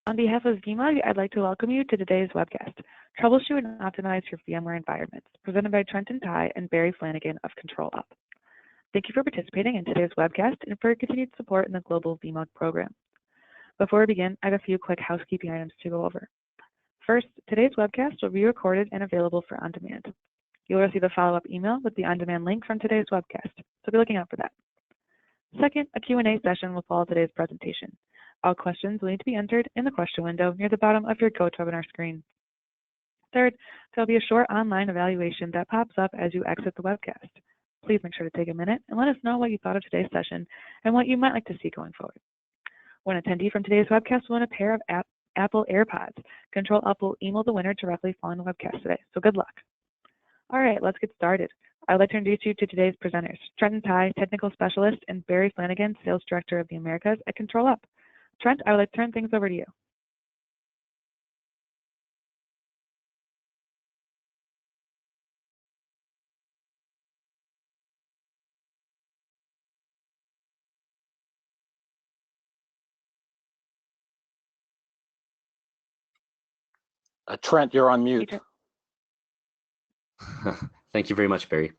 On behalf of VMware, I'd like to welcome you to today's webcast, Troubleshoot and Optimize Your VMware Environments, presented by Trenton Tai and Barry Flanagan of ControlUp. Thank you for participating in today's webcast and for your continued support in the Global VMware program. Before we begin, I have a few quick housekeeping items to go over. First, today's webcast will be recorded and available for on-demand. You'll receive a follow-up email with the on-demand link from today's webcast, so be looking out for that. Second, a Q&A session will follow today's presentation. All questions will need to be entered in the question window near the bottom of your GoToWebinar screen. Third, there'll be a short online evaluation that pops up as you exit the webcast. Please make sure to take a minute and let us know what you thought of today's session and what you might like to see going forward. One attendee from today's webcast will win a pair of Apple AirPods. ControlUp will email the winner directly following the webcast today, so good luck. All right, let's get started. I'd like to introduce you to today's presenters, Trenton Tai, Technical Specialist, and Barry Flanagan, Sales Director of the Americas at ControlUp. Trent, I would like to turn things over to you. Trent, you're on mute. Thank you very much, Barry.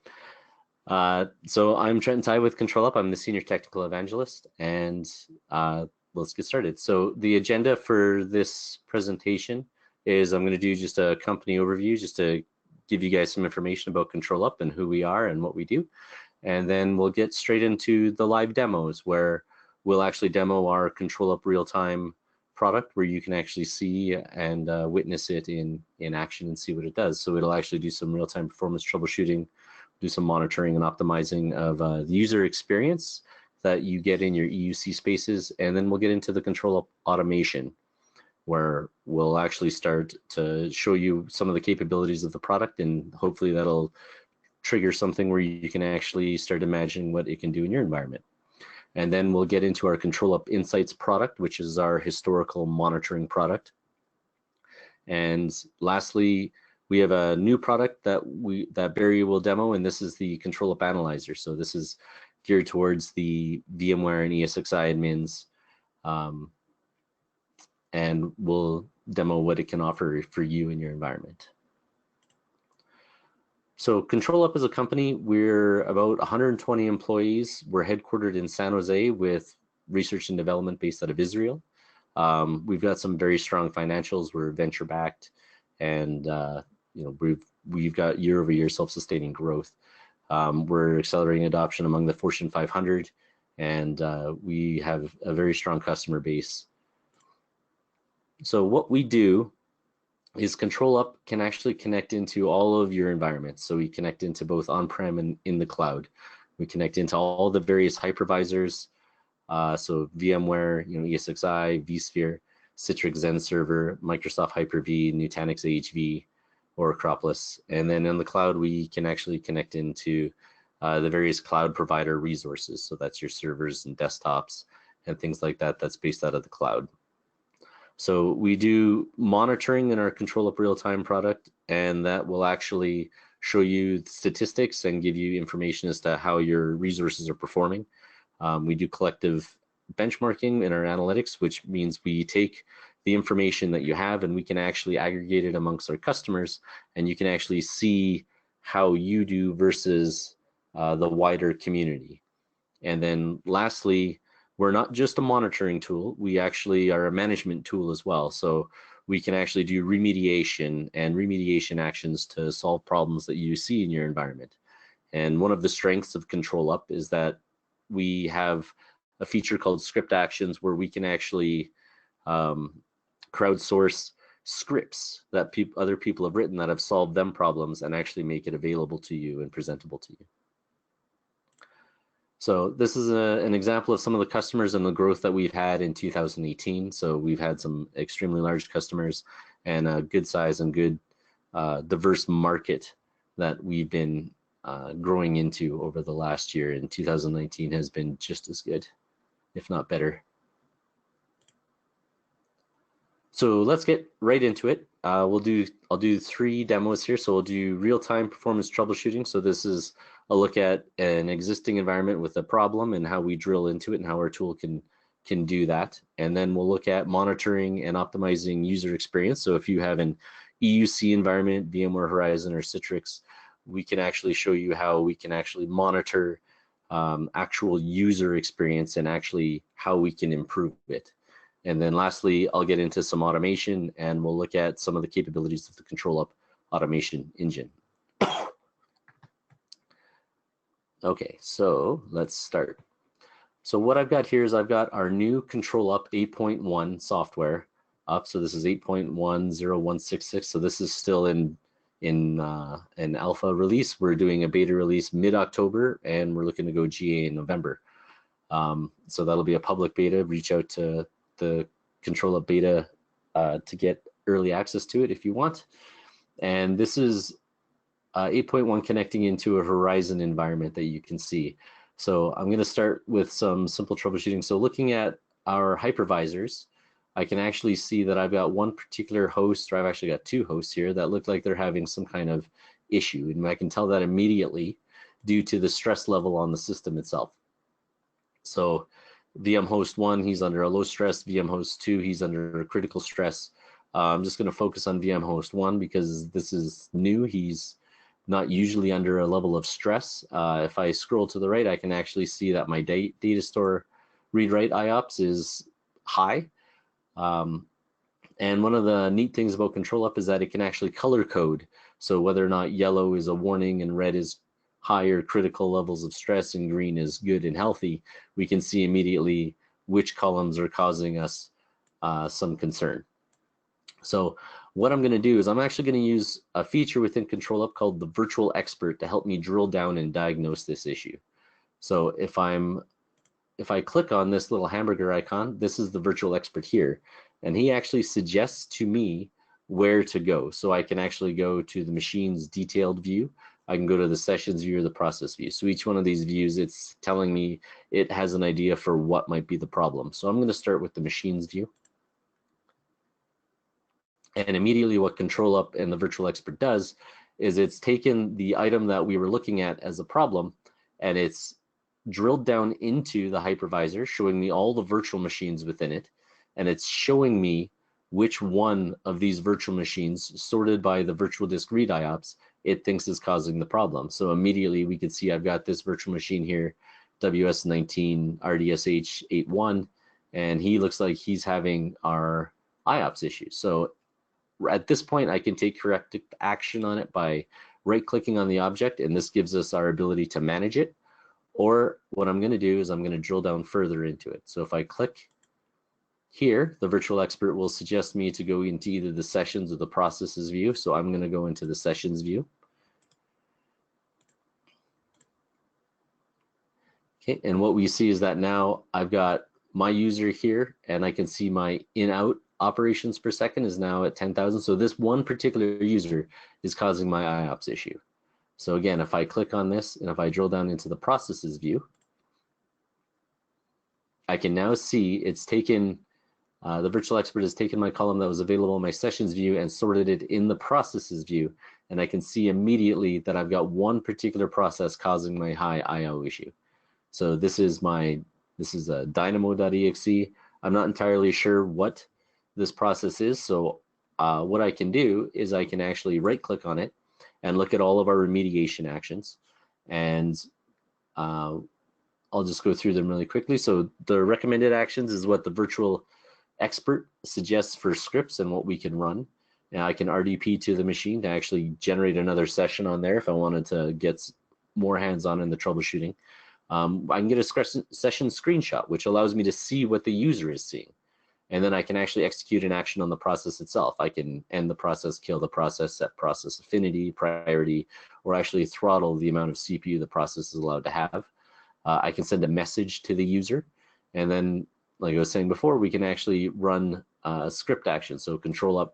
So I'm Trenton Tai with ControlUp. I'm the Senior Technical Evangelist, and let's get started. So the agenda for this presentation is I'm going to do just a company overview, just to give you guys some information about ControlUp and who we are and what we do. And then we'll get straight into the live demos, where we'll actually demo our ControlUp real-time product, where you can actually see and witness it in action and see what it does. So it'll actually do some real-time performance troubleshooting, do some monitoring and optimizing of the user experience that you get in your EUC spaces, and then we'll get into the ControlUp Automation, where we'll actually start to show you some of the capabilities of the product, and hopefully that'll trigger something where you can actually start imagining what it can do in your environment. And then we'll get into our ControlUp Insights product, which is our historical monitoring product. And lastly, we have a new product that Barry will demo, and this is the ControlUp Analyzer. So this is geared towards the VMware and ESXi admins, and we'll demo what it can offer for you in your environment. So ControlUp is a company. We're about 120 employees. We're headquartered in San Jose with research and development based out of Israel. We've got some very strong financials. We're venture backed, and we've got year-over-year self-sustaining growth. We're accelerating adoption among the Fortune 500, and we have a very strong customer base. So what we do is ControlUp can actually connect into all of your environments. So we connect into both on-prem and in the cloud. We connect into all the various hypervisors. So VMware, ESXi, vSphere, Citrix Xen Server, Microsoft Hyper-V, Nutanix AHV, or Acropolis. And then in the cloud, we can actually connect into the various cloud provider resources. So that's your servers and desktops and things like that that's based out of the cloud. So we do monitoring in our ControlUp real-time product, and that will actually show you statistics and give you information as to how your resources are performing. We do collective benchmarking in our analytics, which means we take the information that you have and we can actually aggregate it amongst our customers, and you can actually see how you do versus the wider community. And then lastly, we're not just a monitoring tool, we actually are a management tool as well. So we can actually do remediation and remediation actions to solve problems that you see in your environment. And one of the strengths of ControlUp is that we have a feature called script actions, where we can actually crowdsource scripts that other people have written that have solved them problems and actually make it available to you and presentable to you. So this is an example of some of the customers and the growth that we've had in 2018. So we've had some extremely large customers and a good size and good diverse market that we've been growing into over the last year. And 2019 has been just as good, if not better. So let's get right into it. I'll do 3 demos here. So we'll do real-time performance troubleshooting. So this is a look at an existing environment with a problem and how we drill into it and how our tool can can do that. And then we'll look at monitoring and optimizing user experience. So if you have an EUC environment, VMware Horizon or Citrix, we can actually show you how we can actually monitor actual user experience and actually how we can improve it. And then lastly, I'll get into some automation and we'll look at some of the capabilities of the ControlUp Automation engine. Okay, so let's start. So what I've got here is I've got our new ControlUp 8.1 software up. So this is 8.10166. So this is still in an alpha release. We're doing a beta release mid-October, and we're looking to go GA in November. So that'll be a public beta. Reach out to the ControlUp beta to get early access to it if you want. And this is 8.1 connecting into a Horizon environment that you can see. So I'm going to start with some simple troubleshooting. So looking at our hypervisors, I can actually see that I've got one particular host, or I've actually got two hosts here that look like they're having some kind of issue. And I can tell that immediately due to the stress level on the system itself. So VM host 1, he's under a low stress. VM host 2, he's under a critical stress. I'm just going to focus on VM host 1 because this is new. He's not usually under a level of stress. If I scroll to the right, I can actually see that my data store read-write IOPS is high. And one of the neat things about ControlUp is that it can actually color code. So whether or not yellow is a warning and red is higher critical levels of stress and green is good and healthy, we can see immediately which columns are causing us some concern. So what I'm going to do is I'm actually going to use a feature within ControlUp called the Virtual Expert to help me drill down and diagnose this issue. So if I click on this little hamburger icon, this is the Virtual Expert here, and he actually suggests to me where to go. So I can actually go to the machine's detailed view. I can go to the sessions view or the process view. So each one of these views, it's telling me it has an idea for what might be the problem. So I'm going to start with the machine's view. And immediately what ControlUp and the Virtual Expert does is it's taken the item that we were looking at as a problem and it's drilled down into the hypervisor, showing me all the virtual machines within it. And it's showing me which one of these virtual machines, sorted by the virtual disk read IOPS, it thinks is causing the problem. So immediately we can see I've got this virtual machine here, WS19 RDSH 81, and he looks like he's having our IOPS issue. So at this point, I can take corrective action on it by right-clicking on the object, and this gives us our ability to manage it. Or what I'm going to do is I'm going to drill down further into it. So if I click here, the Virtual Expert will suggest me to go into either the sessions or the processes view. So I'm going to go into the sessions view. Okay, and what we see is that now I've got my user here, and I can see my in-out operations per second is now at 10,000. So this one particular user is causing my IOPS issue. So again, if I click on this and if I drill down into the processes view, I can now see it's taken, the Virtual Expert has taken my column that was available in my sessions view and sorted it in the processes view. And I can see immediately that I've got one particular process causing my high IO issue. So this is a dynamo.exe. I'm not entirely sure what this process is. So what I can do is I can actually right click on it and look at all of our remediation actions. And I'll just go through them really quickly. So the recommended actions is what the Virtual Expert suggests for scripts and what we can run. Now I can RDP to the machine to actually generate another session on there if I wanted to get more hands-on in the troubleshooting. I can get a session screenshot, which allows me to see what the user is seeing. And then I can actually execute an action on the process itself. I can end the process, kill the process, set process affinity, priority, or actually throttle the amount of CPU the process is allowed to have. I can send a message to the user. And then, like I was saying before, we can actually run script actions. So ControlUp,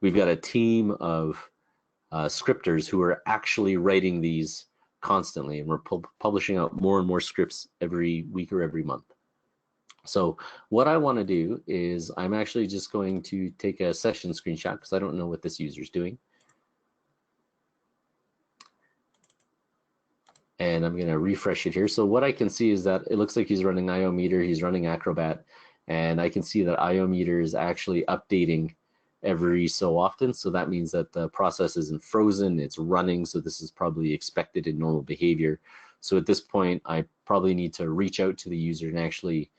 we've got a team of scripters who are actually writing these constantly. And we're publishing out more and more scripts every week or every month. So what I want to do is I'm actually just going to take a session screenshot because I don't know what this user is doing. And I'm going to refresh it here. So what I can see is that it looks like he's running IO meter, he's running Acrobat, and I can see that IO meter is actually updating every so often. So that means that the process isn't frozen, it's running. So this is probably expected in normal behavior. So at this point, I probably need to reach out to the user and actually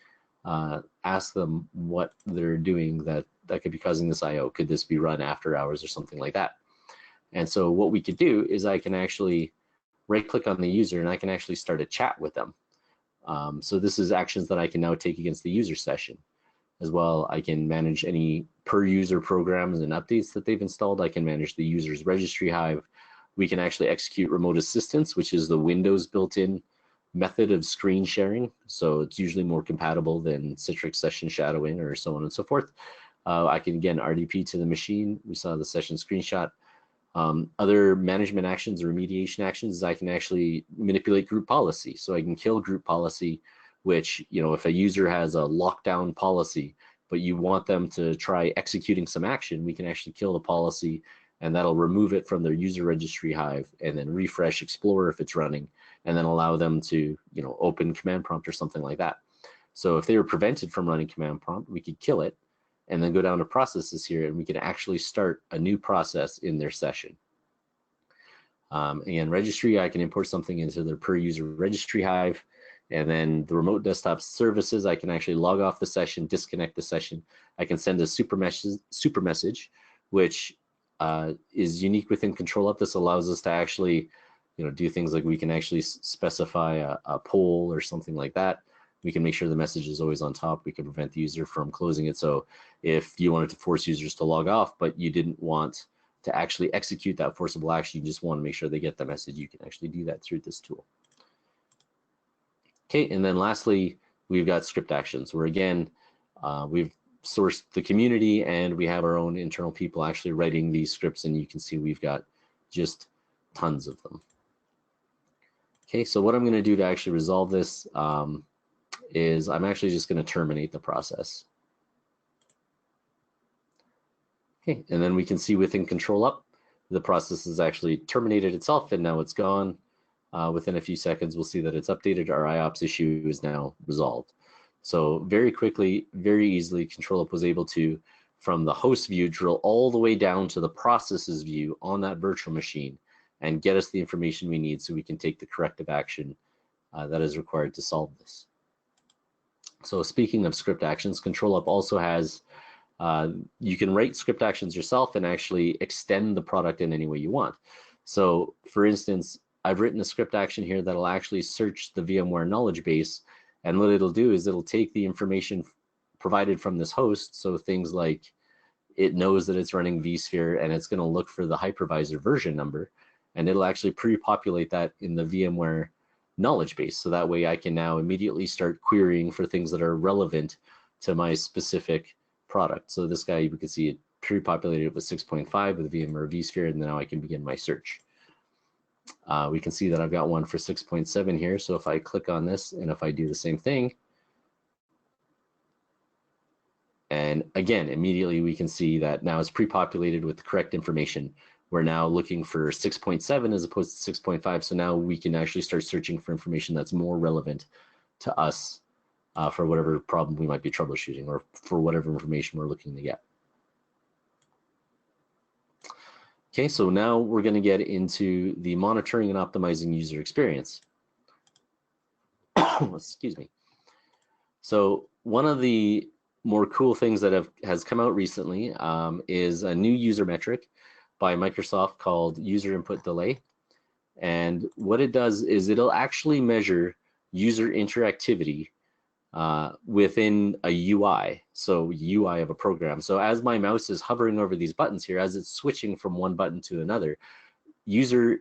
ask them what they're doing that could be causing this IO. Could this be run after hours or something like that? And so what we could do is I can actually right-click on the user and I can actually start a chat with them. So this is actions that I can now take against the user session. As well, I can manage any per-user programs and updates that they've installed. I can manage the user's registry hive. We can actually execute remote assistance, which is the Windows built-in method of screen sharing. So it's usually more compatible than Citrix session shadowing or so on and so forth. I can, again, RDP to the machine. We saw the session screenshot. Other management actions or remediation actions is I can actually manipulate group policy. So I can kill group policy, which, you know, if a user has a lockdown policy, but you want them to try executing some action, we can actually kill the policy and that'll remove it from their user registry hive and then refresh Explorer if it's running and then allow them to, you know, open command prompt or something like that. So if they were prevented from running command prompt, we could kill it and then go down to processes here and we can actually start a new process in their session. Again, registry, I can import something into their per user registry hive, and then the remote desktop services, I can actually log off the session, disconnect the session. I can send a super message, which is unique within ControlUp. This allows us to actually, you know, do things like we can actually specify a poll or something like that. We can make sure the message is always on top. We can prevent the user from closing it. So if you wanted to force users to log off, but you didn't want to actually execute that forcible action, you just want to make sure they get the message, you can actually do that through this tool. Okay, and then lastly, we've got script actions where again, we've sourced the community and we have our own internal people actually writing these scripts, and you can see we've got just tons of them. Okay, so what I'm going to do to actually resolve this is I'm actually just going to terminate the process. Okay, and then we can see within ControlUp, the process has actually terminated itself and now it's gone. Within a few seconds, we'll see that it's updated. Our IOPS issue is now resolved. So very quickly, very easily, ControlUp was able to, from the host view, drill all the way down to the processes view on that virtual machine and get us the information we need so we can take the corrective action that is required to solve this. So speaking of script actions, ControlUp also has, you can write script actions yourself and actually extend the product in any way you want. So for instance, I've written a script action here that'll actually search the VMware knowledge base, and what it'll do is it'll take the information provided from this host, so things like it knows that it's running vSphere and it's going to look for the hypervisor version number, and it'll actually pre-populate that in the VMware knowledge base, so that way I can now immediately start querying for things that are relevant to my specific product. So this guy, you can see it pre-populated with 6.5 with VMware vSphere, and now I can begin my search. We can see that I've got one for 6.7 here. So if I click on this and if I do the same thing, and again, immediately we can see that now it's pre-populated with the correct information. We're now looking for 6.7 as opposed to 6.5. So now we can actually start searching for information that's more relevant to us for whatever problem we might be troubleshooting or for whatever information we're looking to get. Okay, so now we're going to get into the monitoring and optimizing user experience. Excuse me. So one of the more cool things that has come out recently is a new user metric by Microsoft called user input delay. And what it does is it'll actually measure user interactivity within a UI, so UI of a program. So as my mouse is hovering over these buttons here, as it's switching from one button to another, user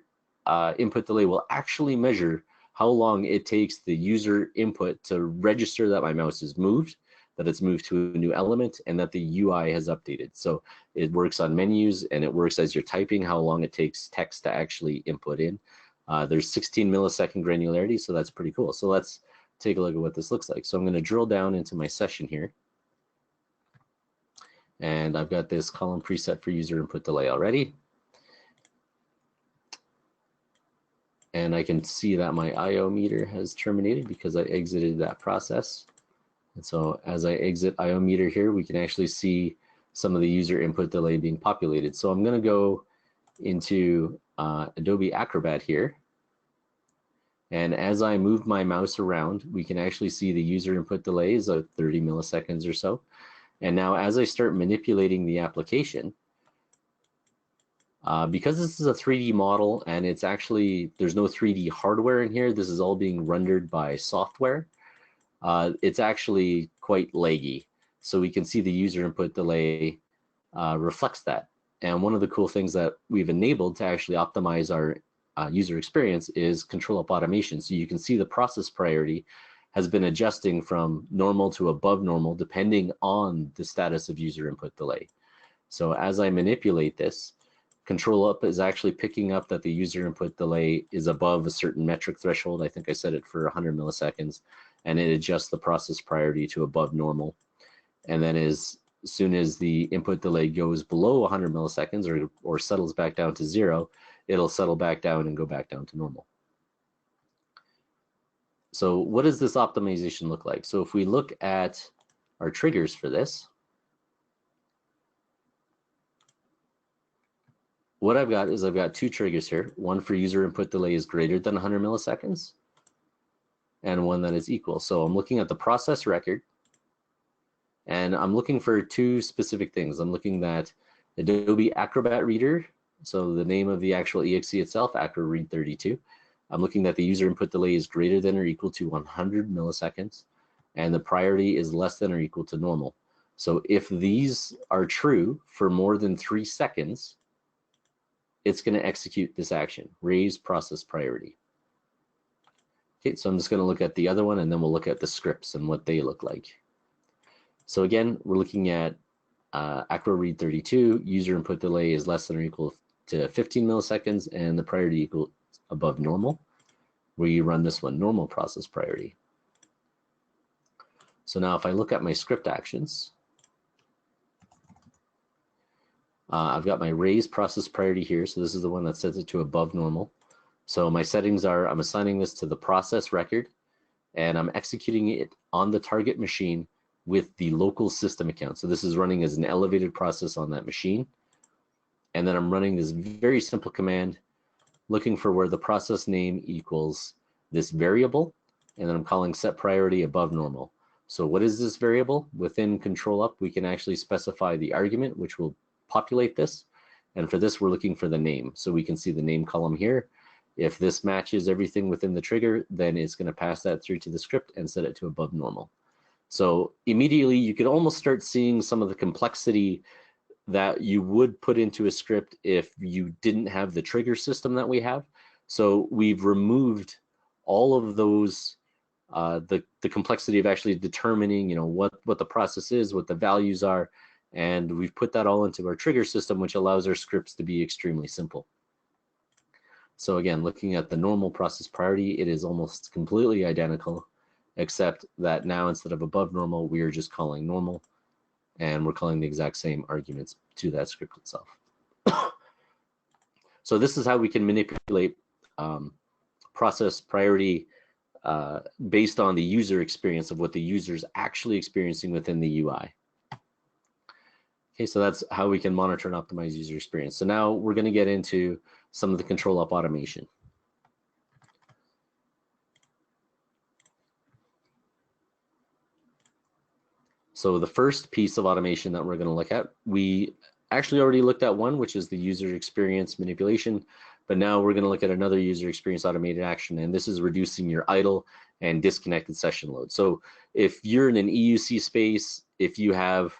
input delay will actually measure how long it takes the user input to register that my mouse is moved, that it's moved to a new element, and that the UI has updated. So it works on menus and it works as you're typing, how long it takes text to actually input in. There's 16 millisecond granularity, so that's pretty cool. So let's take a look at what this looks like. So I'm going to drill down into my session here. And I've got this column preset for user input delay already. And I can see that my IO meter has terminated because I exited that process. And so as I exit IO meter here, we can actually see some of the user input delay being populated. So I'm going to go into Adobe Acrobat here. And as I move my mouse around, we can actually see the user input delays of 30 milliseconds or so. And now as I start manipulating the application, because this is a 3D model and it's actually, there's no 3D hardware in here, this is all being rendered by software, it's actually quite laggy. So we can see the user input delay reflects that. And one of the cool things that we've enabled to actually optimize our user experience is ControlUp Automation. So you can see the process priority has been adjusting from normal to above normal depending on the status of user input delay. So as I manipulate this, ControlUp is actually picking up that the user input delay is above a certain metric threshold. I think I set it for 100 milliseconds, and it adjusts the process priority to above normal. And then as soon as the input delay goes below 100 milliseconds or settles back down to 0, it'll settle back down and go back down to normal. So what does this optimization look like? So if we look at our triggers for this, what I've got is I've got two triggers here. One for user input delay is greater than 100 milliseconds and one that is equal. So I'm looking at the process record and I'm looking for two specific things. I'm looking at Adobe Acrobat Reader, so the name of the actual exe itself, Acro Read 32. I'm looking that the user input delay is greater than or equal to 100 milliseconds, and the priority is less than or equal to normal. So if these are true for more than 3 seconds, it's going to execute this action, raise process priority. Okay, so I'm just going to look at the other one, and then we'll look at the scripts and what they look like. So again, we're looking at Acro Read 32, user input delay is less than or equal to 15 milliseconds, and the priority equal above normal. We run this one, normal process priority. So now if I look at my script actions, I've got my raise process priority here. So this is the one that sets it to above normal. So my settings are, I'm assigning this to the process record, and I'm executing it on the target machine with the local system account. So this is running as an elevated process on that machine. And then I'm running this very simple command, looking for where the process name equals this variable, and then I'm calling set priority above normal. So what is this variable? Within ControlUp, we can actually specify the argument, which will populate this. And for this, we're looking for the name. So we can see the name column here. If this matches everything within the trigger, then it's going to pass that through to the script and set it to above normal. So immediately you could almost start seeing some of the complexity that you would put into a script if you didn't have the trigger system that we have. So we've removed all of those, the complexity of actually determining, what the process is, what the values are, and we've put that all into our trigger system, which allows our scripts to be extremely simple. So again, looking at the normal process priority, it is almost completely identical, except that now instead of above normal, we are just calling normal, and we're calling the exact same arguments to that script itself. So this is how we can manipulate process priority based on the user experience of what the user is actually experiencing within the UI. Okay, so that's how we can monitor and optimize user experience. So now we're going to get into some of the ControlUp automation. So the first piece of automation that we're going to look at, we actually already looked at one, which is the user experience manipulation, but now we're going to look at another user experience automated action, and this is reducing your idle and disconnected session load. So if you're in an EUC space, if you have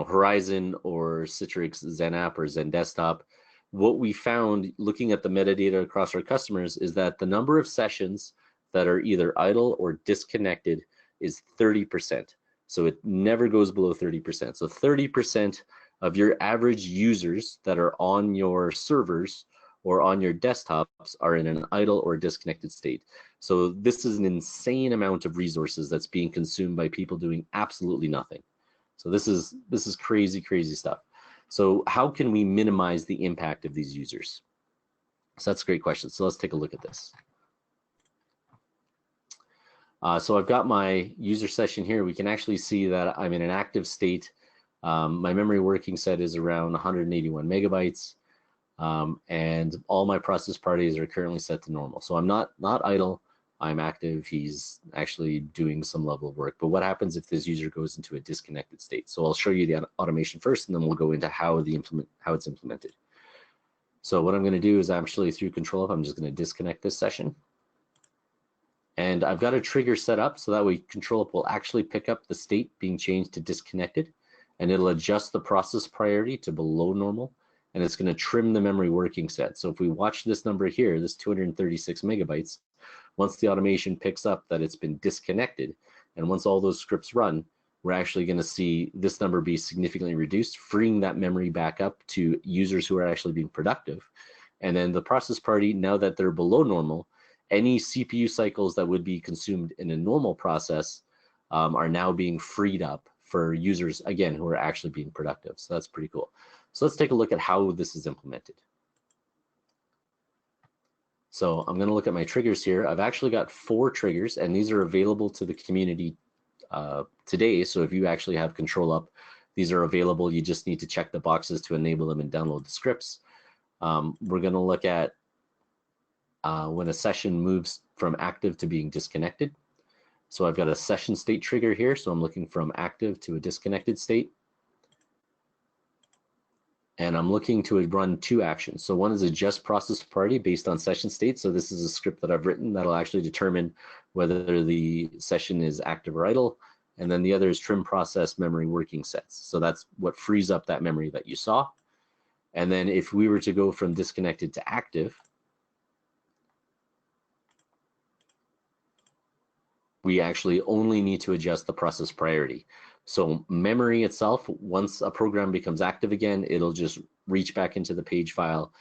Horizon or Citrix XenApp or Zen Desktop, what we found looking at the metadata across our customers is that the number of sessions that are either idle or disconnected is 30%. So it never goes below 30%. So 30% of your average users that are on your servers or on your desktops are in an idle or disconnected state. So this is an insane amount of resources that's being consumed by people doing absolutely nothing. So this is crazy, crazy stuff. So how can we minimize the impact of these users? So that's a great question. So let's take a look at this. So I've got my user session here. We can actually see that I'm in an active state. My memory working set is around 181 megabytes. And all my process parties are currently set to normal. So I'm not idle, I'm active. He's actually doing some level of work. But what happens if this user goes into a disconnected state? So I'll show you the automation first, and then we'll go into how it's implemented. So what I'm going to do is actually through ControlUp, I'm just going to disconnect this session. And I've got a trigger set up so that way ControlUp will actually pick up the state being changed to disconnected, and it'll adjust the process priority to below normal, and it's going to trim the memory working set. So if we watch this number here, this 236 megabytes, once the automation picks up that it's been disconnected, and once all those scripts run, we're actually going to see this number be significantly reduced, freeing that memory back up to users who are actually being productive. And then the process party, now that they're below normal, any CPU cycles that would be consumed in a normal process are now being freed up for users, again, who are actually being productive. So that's pretty cool. So let's take a look at how this is implemented. So I'm going to look at my triggers here. I've actually got 4 triggers, and these are available to the community today. So if you actually have ControlUp, these are available. You just need to check the boxes to enable them and download the scripts. We're going to look at when a session moves from active to being disconnected. So I've got a session state trigger here. So I'm looking from active to a disconnected state. And I'm looking to run 2 actions. So one is adjust process party based on session state. So this is a script that I've written that'll actually determine whether the session is active or idle. And then the other is trim process memory working sets. So that's what frees up that memory that you saw. And then if we were to go from disconnected to active, we actually only need to adjust the process priority. So memory itself, once a program becomes active again, it'll just reach back into the page file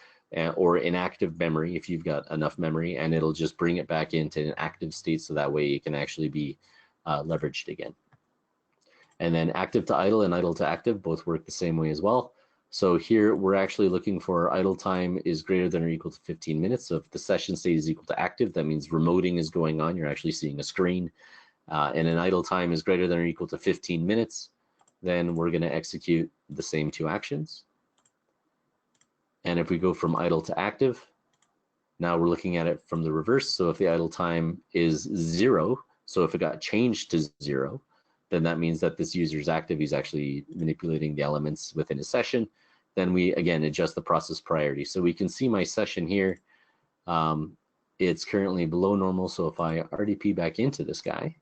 or inactive memory if you've got enough memory, and it'll just bring it back into an active state so that way it can actually be leveraged again. And then active to idle and idle to active both work the same way as well. So here we're actually looking for idle time is greater than or equal to 15 minutes. So if the session state is equal to active, that means remoting is going on. You're actually seeing a screen. And an idle time is greater than or equal to 15 minutes, then we're going to execute the same 2 actions. And if we go from idle to active, now we're looking at it from the reverse. So if the idle time is 0, so if it got changed to 0, then that means that this user is active. He's actually manipulating the elements within his session. Then we, again, adjust the process priority. So we can see my session here. It's currently below normal. So if I RDP back into this guy,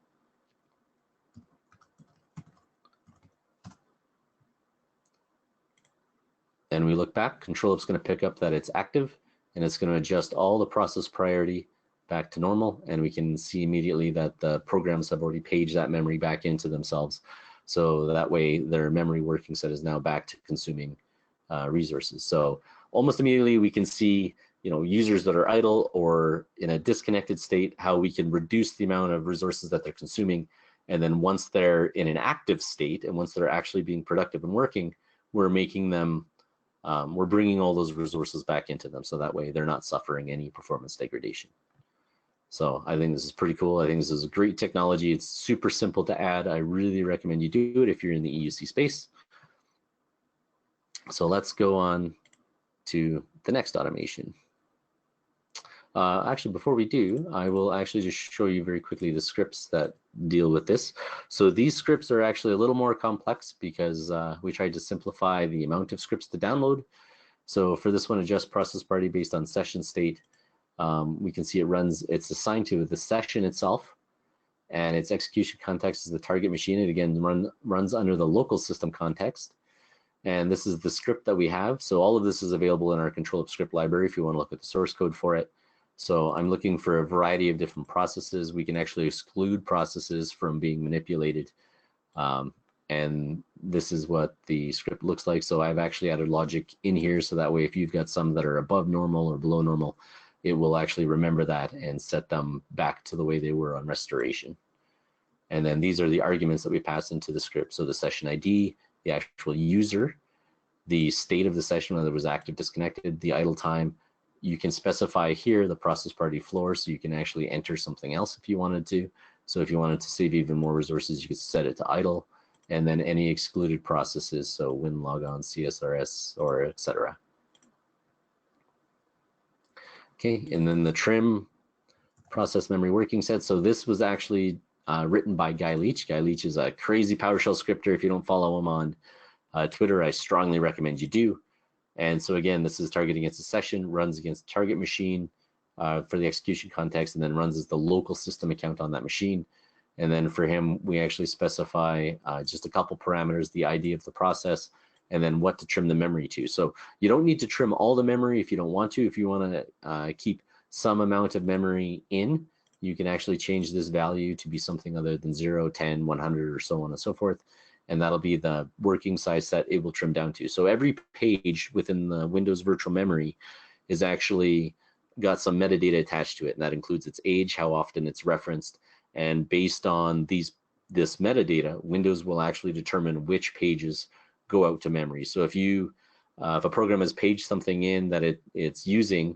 then we look back, ControlUp's going to pick up that it's active, and it's going to adjust all the process priority back to normal, and we can see immediately that the programs have already paged that memory back into themselves. So that way their memory working set is now back to consuming resources. So almost immediately we can see, users that are idle or in a disconnected state, how we can reduce the amount of resources that they're consuming. And then once they're in an active state and once they're actually being productive and working, we're making them we're bringing all those resources back into them, so that way they're not suffering any performance degradation. So I think this is pretty cool. I think this is a great technology. It's super simple to add. I really recommend you do it if you're in the EUC space. So let's go on to the next automation. Actually, before we do, I will actually just show you very quickly the scripts that deal with this. So these scripts are actually a little more complex because we tried to simplify the amount of scripts to download. So for this one, adjust process party based on session state, we can see it's assigned to the session itself, and its execution context is the target machine. It again runs under the local system context. And this is the script that we have. So all of this is available in our ControlUp script library if you want to look at the source code for it. So I'm looking for a variety of different processes. We can actually exclude processes from being manipulated. And this is what the script looks like. So I've actually added logic in here so that way if you've got some that are above normal or below normal, it will actually remember that and set them back to the way they were on restoration. And then these are the arguments that we pass into the script. So the session ID, the actual user, the state of the session, whether it was active, disconnected, the idle time, you can specify here the process party floor, so you can actually enter something else if you wanted to. So if you wanted to save even more resources, you could set it to idle, and then any excluded processes, so win logon, CSRS, or etc. Okay, and then the trim process memory working set. So this was actually written by Guy Leach. Guy Leach is a crazy PowerShell scripter. If you don't follow him on Twitter, I strongly recommend you do. And so again, this is targeting against a session, runs against target machine for the execution context, and then runs as the local system account on that machine. And then for him, we actually specify just a couple parameters, the ID of the process, and then what to trim the memory to. So you don't need to trim all the memory if you don't want to. If you want to keep some amount of memory in, you can actually change this value to be something other than 0, 10, 100, or so on and so forth. And that'll be the working size set it will trim down to. So every page within the Windows virtual memory is actually got some metadata attached to it, and that includes its age, how often it's referenced, and based on this metadata, Windows will actually determine which pages go out to memory. So if a program has paged something in that it's using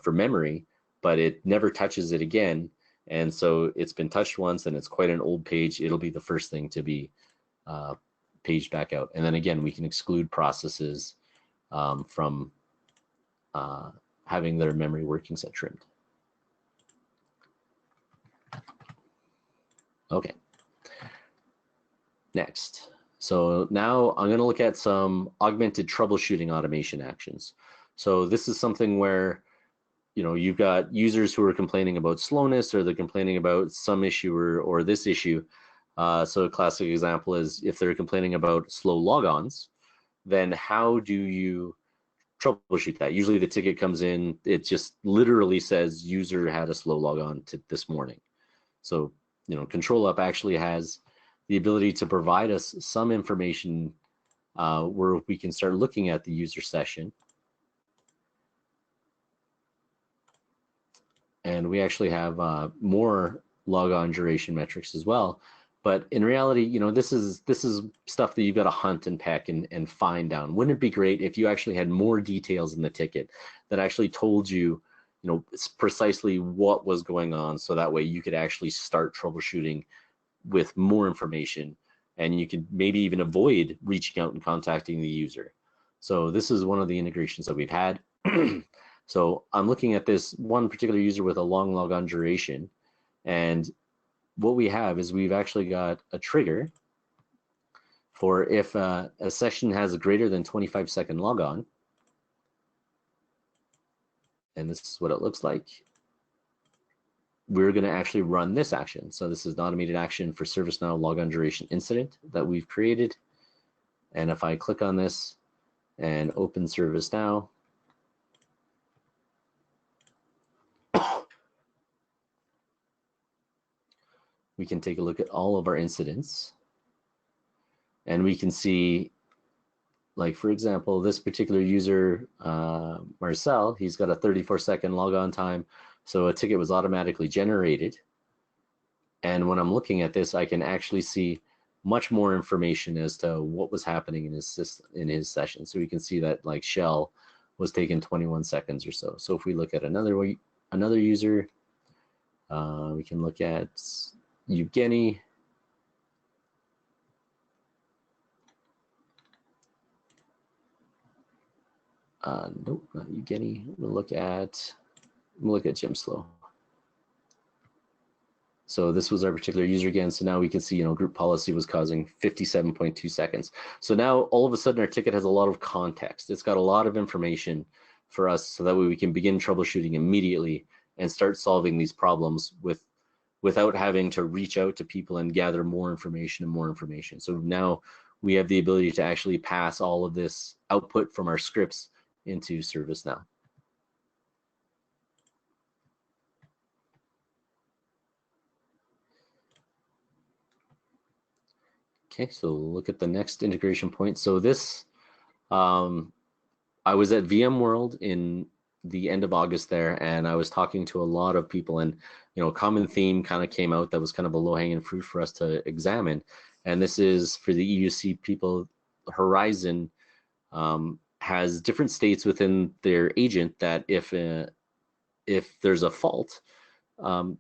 for memory, but it never touches it again, and so it's been touched once and it's quite an old page, it'll be the first thing to be paged back out. And then again, we can exclude processes from having their memory working set trimmed. Okay, next. So now I'm going to look at some augmented troubleshooting automation actions. So this is something where, you know, you've got users who are complaining about slowness, or they're complaining about some issue or this issue. So a classic example is if they're complaining about slow logons, then how do you troubleshoot that? Usually the ticket comes in, it just literally says user had a slow logon this morning. So, you know, ControlUp actually has the ability to provide us some information where we can start looking at the user session. And we actually have more logon duration metrics as well. But in reality, you know, this is stuff that you've got to hunt and peck and find down. Wouldn't it be great if you actually had more details in the ticket that actually told you, you know, precisely what was going on, so that way you could actually start troubleshooting with more information, and you could maybe even avoid reaching out and contacting the user. So this is one of the integrations that we've had. So I'm looking at this one particular user with a long logon duration, and what we have is we've actually got a trigger for if a session has a greater than 25-second logon, and this is what it looks like. We're going to actually run this action. So this is an automated action for ServiceNow logon duration incident that we've created. And if I click on this and open ServiceNow, we can take a look at all of our incidents, and we can see, like, for example, this particular user, Marcel, he's got a 34-second logon time, so a ticket was automatically generated. And when I'm looking at this, I can actually see much more information as to what was happening in his system, in his session. So we can see that, like, Shell was taking 21 seconds or so. So if we look at another user, we can look at Evgeny. Nope, not Evgeny. We'll look at Jim Slow. So this was our particular user again. So now we can see, you know, group policy was causing 57.2 seconds. So now all of a sudden our ticket has a lot of context. It's got a lot of information for us, so that way we can begin troubleshooting immediately and start solving these problems without having to reach out to people and gather more information and more information. So now we have the ability to actually pass all of this output from our scripts into ServiceNow. Okay, so look at the next integration point. So this, I was at VMworld in the end of August there, and I was talking to a lot of people, and, you know, a common theme kind of came out that was kind of a low-hanging fruit for us to examine. And this is for the EUC people. Horizon has different states within their agent that if there's a fault,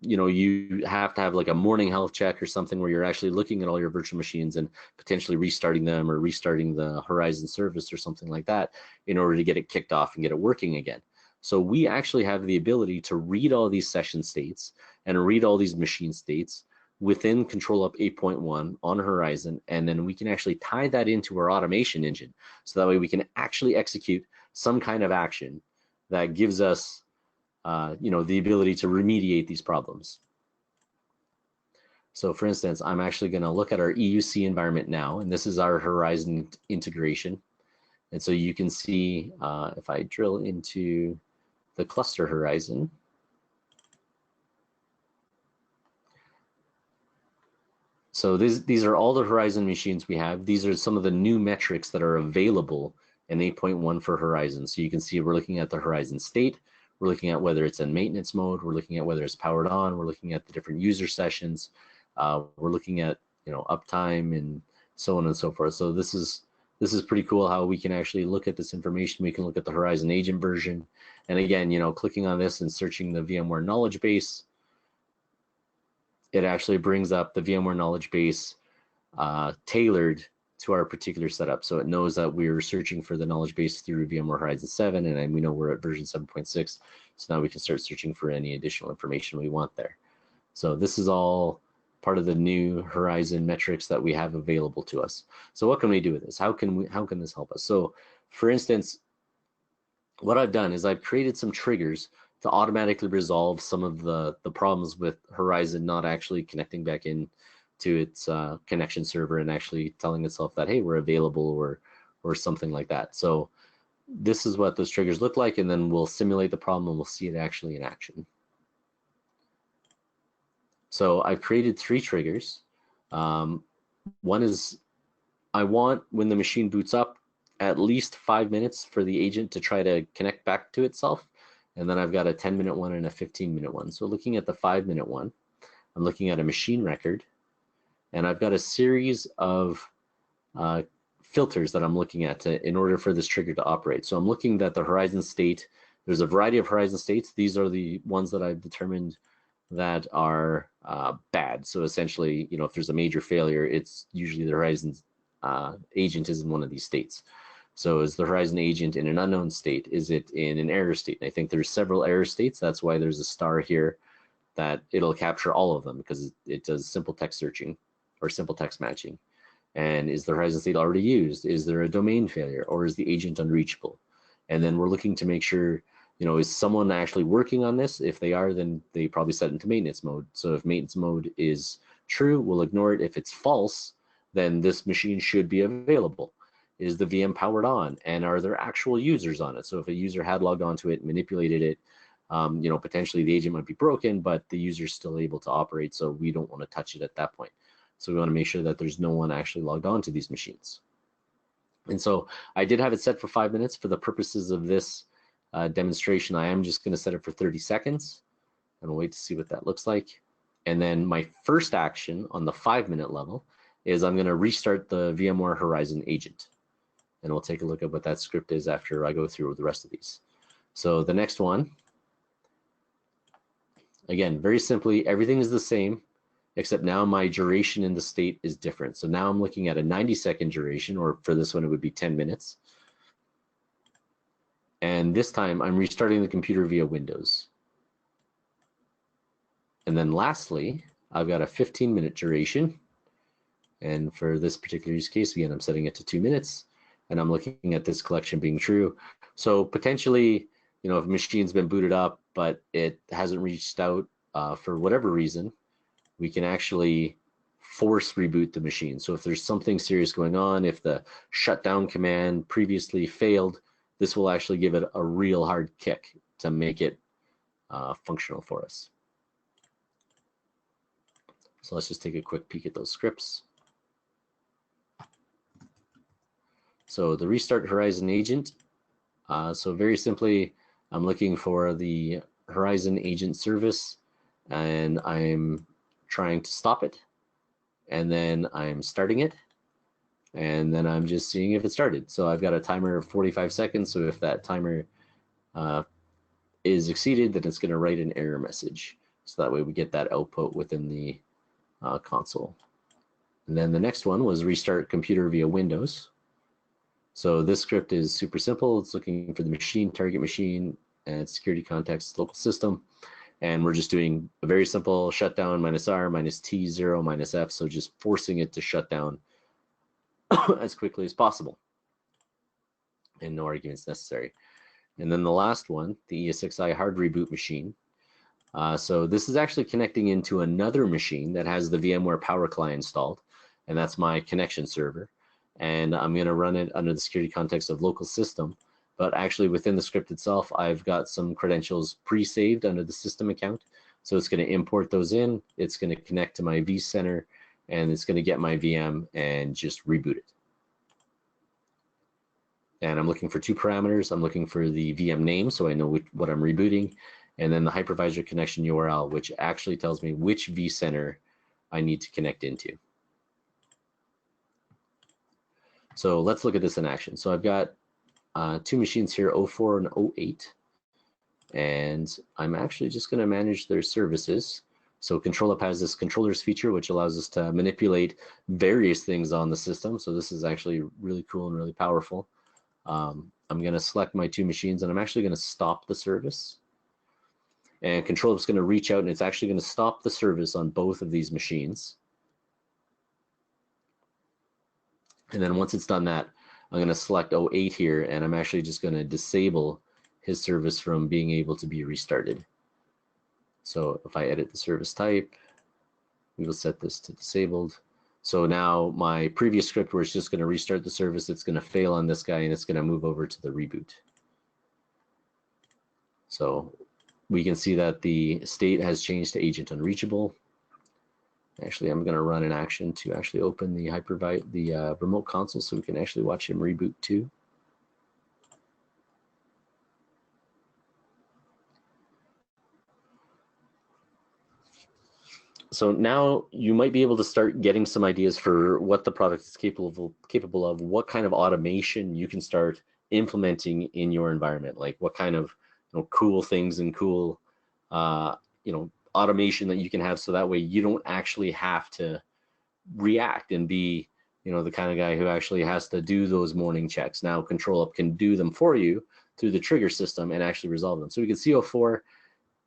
you have to have like a morning health check or something where you're actually looking at all your virtual machines and potentially restarting them or restarting the Horizon service or something like that in order to get it kicked off and get it working again. So we actually have the ability to read all these session states and read all these machine states within ControlUp 8.1 on Horizon, and then we can actually tie that into our automation engine. So that way we can actually execute some kind of action that gives us the ability to remediate these problems. So for instance, I'm actually going to look at our EUC environment now, and this is our Horizon integration. And so you can see if I drill into the cluster Horizon, so these are all the Horizon machines we have. These are some of the new metrics that are available in 8.1 for Horizon. So you can see we're looking at the Horizon state. We're looking at whether it's in maintenance mode. We're looking at whether it's powered on. We're looking at the different user sessions. We're looking at uptime and so on and so forth. So this is pretty cool how we can actually look at this information. We can look at the Horizon agent version, and again, clicking on this and searching the VMware knowledge base, it actually brings up the VMware knowledge base tailored to our particular setup. So it knows that we're searching for the knowledge base through VMware Horizon 7, and we know we're at version 7.6. So now we can start searching for any additional information we want there. So this is all part of the new Horizon metrics that we have available to us. So what can we do with this? How can this help us? So for instance, what I've done is I've created some triggers to automatically resolve some of the problems with Horizon not actually connecting back in to its connection server and actually telling itself that, hey, we're available or something like that. So this is what those triggers look like, and then we'll simulate the problem and we'll see it actually in action. So I've created 3 triggers. One is I want, when the machine boots up, at least 5 minutes for the agent to try to connect back to itself. And then I've got a 10-minute one and a 15-minute one. So looking at the 5-minute one, I'm looking at a machine record, and I've got a series of filters that I'm looking at in order for this trigger to operate. So I'm looking at the Horizon state. There's a variety of Horizon states. These are the ones that I've determined that are bad. So essentially, if there's a major failure, it's usually the Horizon agent is in one of these states. So is the Horizon agent in an unknown state? Is it in an error state? I think there's several error states. That's why there's a star here that it'll capture all of them, because it does simple text searching or simple text matching. And is the Horizon state already used? Is there a domain failure, or is the agent unreachable? And then we're looking to make sure, is someone actually working on this? If they are, then they probably set it into maintenance mode. So if maintenance mode is true, we'll ignore it. If it's false, then this machine should be available. Is the VM powered on, and are there actual users on it? So if a user had logged onto it, manipulated it, potentially the agent might be broken, but the user's still able to operate, so we don't want to touch it at that point. So we want to make sure that there's no one actually logged on to these machines. And so I did have it set for 5 minutes. For the purposes of this demonstration, I am just going to set it for 30 seconds, and we'll wait to see what that looks like. And then my first action on the 5-minute level is I'm going to restart the VMware Horizon agent. And we'll take a look at what that script is after I go through the rest of these. So the next one, again, very simply, everything is the same, except now my duration in the state is different. So now I'm looking at a 90-second duration, or for this one, it would be 10 minutes. And this time I'm restarting the computer via Windows. And then lastly, I've got a 15-minute duration. And for this particular use case, again, I'm setting it to 2 minutes. And I'm looking at this collection being true. So potentially, if a machine's been booted up, but it hasn't reached out for whatever reason, we can actually force reboot the machine. So if there's something serious going on, if the shutdown command previously failed, this will actually give it a real hard kick to make it functional for us. So let's just take a quick peek at those scripts. So the restart Horizon agent. So very simply, I'm looking for the Horizon agent service, and I'm trying to stop it, and then I'm starting it. And then I'm just seeing if it started. So I've got a timer of 45 seconds. So if that timer is exceeded, then it's going to write an error message. So that way we get that output within the console. And then the next one was restart computer via Windows. So this script is super simple. It's looking for the machine, target machine, and security context, local system. And we're just doing a very simple shutdown -R, -T0, -F. So just forcing it to shut down as quickly as possible. And no arguments necessary. And then the last one, the ESXi hard reboot machine. So this is actually connecting into another machine that has the VMware Power Client installed. And that's my connection server. And I'm going to run it under the security context of local system. But actually within the script itself, I've got some credentials pre-saved under the system account. So it's going to import those in. It's going to connect to my vCenter, and it's going to get my VM and just reboot it. And I'm looking for two parameters. I'm looking for the VM name, so I know what I'm rebooting, and then the hypervisor connection URL, which actually tells me which vCenter I need to connect into. So let's look at this in action. So I've got two machines here, 04 and 08, and I'm actually just going to manage their services. So ControlUp has this controllers feature, which allows us to manipulate various things on the system. So this is actually really cool and really powerful. I'm going to select my two machines, and I'm actually going to stop the service. And ControlUp's going to reach out, and it's actually going to stop the service on both of these machines. And then once it's done that, I'm going to select 08 here, and I'm actually just going to disable his service from being able to be restarted. So if I edit the service type, we will set this to disabled. So now my previous script where it's just going to restart the service, it's going to fail on this guy, and it's going to move over to the reboot. So we can see that the state has changed to agent unreachable. Actually, I'm going to run an action to actually open the remote console so we can actually watch him reboot too. So now you might be able to start getting some ideas for what the product is capable of, what kind of automation you can start implementing in your environment, like what kind of cool things and cool automation that you can have, so that way you don't actually have to react and be the kind of guy who actually has to do those morning checks. Now ControlUp can do them for you through the trigger system and actually resolve them. So we can see 04,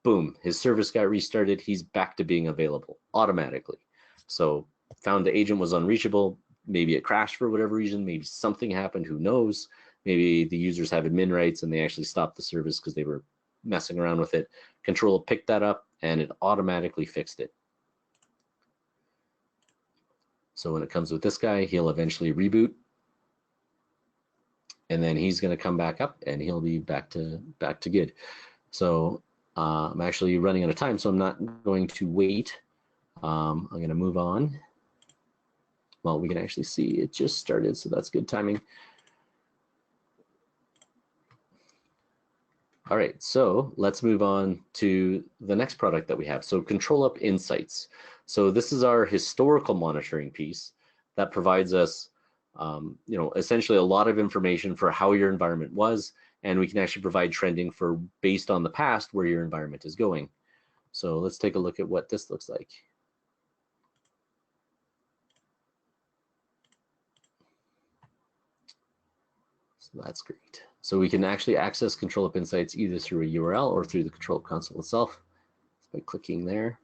boom, his service got restarted. He's back to being available automatically. So found the agent was unreachable. Maybe it crashed for whatever reason. Maybe something happened. Who knows? Maybe the users have admin rights and they actually stopped the service because they were messing around with it. ControlUp picked that up and it automatically fixed it. So when it comes with this guy, he'll eventually reboot, and then he's going to come back up and he'll be back to good. So I'm actually running out of time, so I'm not going to wait. I'm going to move on. Well, we can actually see it just started, so that's good timing. All right, so let's move on to the next product that we have. So ControlUp Insights. So this is our historical monitoring piece that provides us, essentially a lot of information for how your environment was, and we can actually provide trending for based on the past where your environment is going. So let's take a look at what this looks like. So that's great. So we can actually access ControlUp Insights either through a URL or through the ControlUp console itself by clicking there.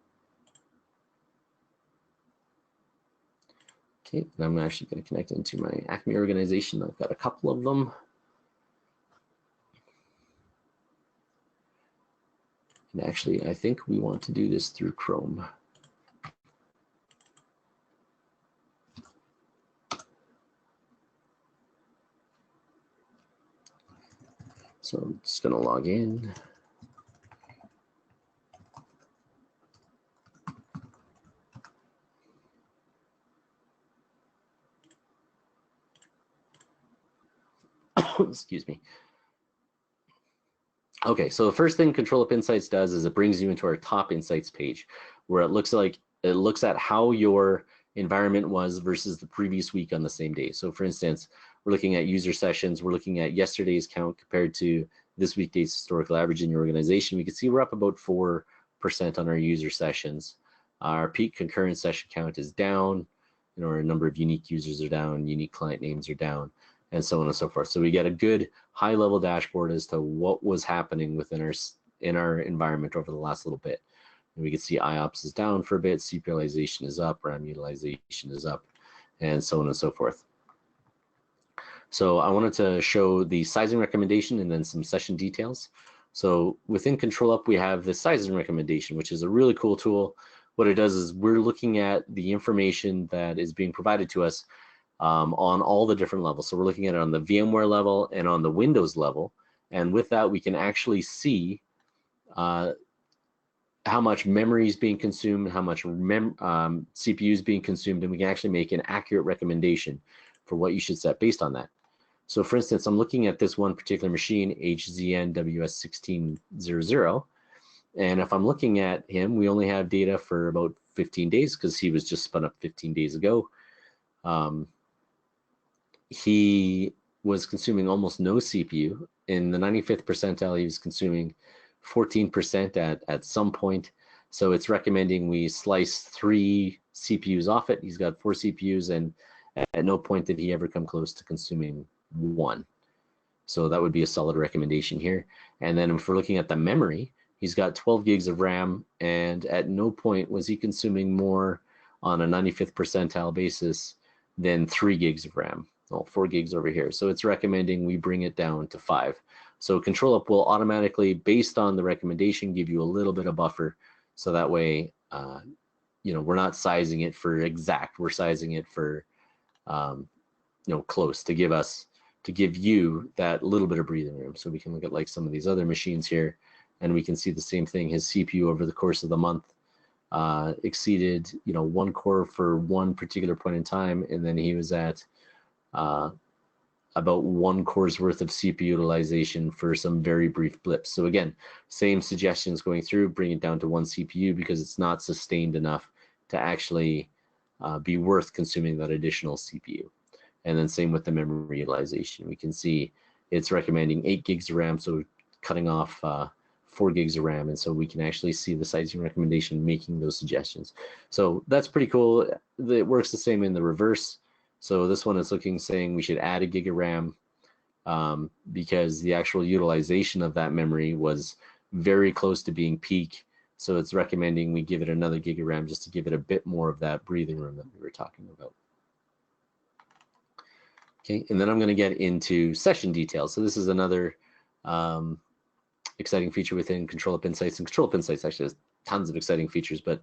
Okay, and I'm actually going to connect into my Acme organization. I've got a couple of them. And actually, I think we want to do this through Chrome. So I'm just going to log in. Excuse me. Okay, so the first thing ControlUp Insights does is it brings you into our top insights page, where it looks at how your environment was versus the previous week on the same day. So for instance, we're looking at user sessions, we're looking at yesterday's count compared to this weekday's historical average in your organization. We can see we're up about 4% on our user sessions. Our peak concurrent session count is down, our number of unique users are down, unique client names are down, and so on and so forth. So we get a good high-level dashboard as to what was happening within our environment over the last little bit. And we can see IOPS is down for a bit, CPU utilization is up, RAM utilization is up, and so on and so forth. So I wanted to show the sizing recommendation and then some session details. So within ControlUp, we have the sizing recommendation, which is a really cool tool. What it does is we're looking at the information that is being provided to us on all the different levels. So we're looking at it on the VMware level and on the Windows level. And with that, we can actually see how much memory is being consumed, how much CPU is being consumed, and we can actually make an accurate recommendation for what you should set based on that. So for instance, I'm looking at this one particular machine, HZN WS1600, and if I'm looking at him, we only have data for about 15 days because he was just spun up 15 days ago. He was consuming almost no CPU. In the 95th percentile, he was consuming 14% at some point. So it's recommending we slice 3 CPUs off it. He's got 4 CPUs, and at no point did he ever come close to consuming 1. So that would be a solid recommendation here. And then if we're looking at the memory, he's got 12 gigs of RAM, and at no point was he consuming more on a 95th percentile basis than 3 gigs of RAM. Well, 4 gigs over here. So it's recommending we bring it down to 5. So ControlUp will automatically, based on the recommendation, give you a little bit of buffer. So that way, we're not sizing it for exact. We're sizing it for, close to give you that little bit of breathing room. So we can look at like some of these other machines here, and we can see the same thing. His CPU over the course of the month exceeded, 1 core for one particular point in time, and then he was at about 1 core's worth of CPU utilization for some very brief blips. So again, same suggestions going through, bring it down to 1 CPU because it's not sustained enough to actually be worth consuming that additional CPU. And then same with the memory utilization. We can see it's recommending 8 gigs of RAM, so cutting off 4 gigs of RAM. And so we can actually see the sizing recommendation making those suggestions. So that's pretty cool. It works the same in the reverse. So this one is saying we should add 1 gig of RAM because the actual utilization of that memory was very close to being peak. So it's recommending we give it another 1 gig of RAM just to give it a bit more of that breathing room that we were talking about. Okay, and then I'm going to get into session details. So this is another exciting feature within ControlUp Insights. And ControlUp Insights actually has tons of exciting features, but